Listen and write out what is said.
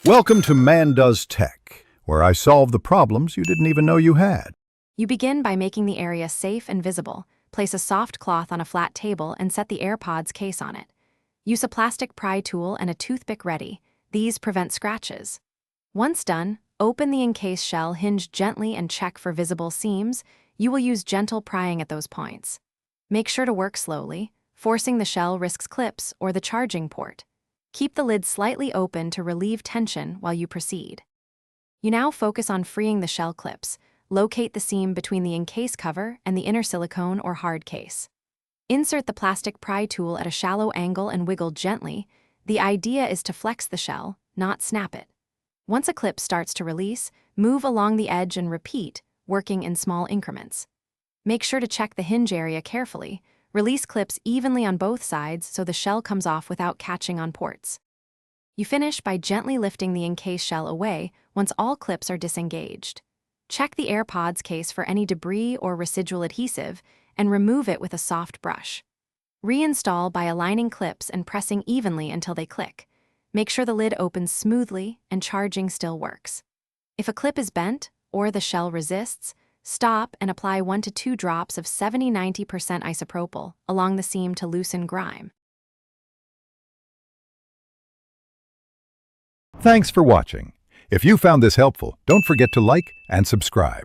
Welcome to Man Does Tech, where I solve the problems you didn't even know you had. You begin by making the area safe and visible. Place a soft cloth on a flat table and set the AirPods case on it. Use a plastic pry tool and a toothpick ready. These prevent scratches. Once done, open the Incase shell hinge gently and check for visible seams. You will use gentle prying at those points. Make sure to work slowly. Forcing the shell risks clips or the charging port. Keep the lid slightly open to relieve tension while you proceed. You now focus on freeing the shell clips. Locate the seam between the Incase cover and the inner silicone or hard case. Insert the plastic pry tool at a shallow angle and wiggle gently. The idea is to flex the shell, not snap it. Once a clip starts to release, move along the edge and repeat, working in small increments. Make sure to check the hinge area carefully. Release clips evenly on both sides so the shell comes off without catching on ports. You finish by gently lifting the Incase shell away once all clips are disengaged. Check the AirPods case for any debris or residual adhesive and remove it with a soft brush. Reinstall by aligning clips and pressing evenly until they click. Make sure the lid opens smoothly and charging still works. If a clip is bent or the shell resists, stop and apply 1 to 2 drops of 70–90% isopropyl along the seam to loosen grime. Thanks for watching. If you found this helpful, don't forget to like and subscribe.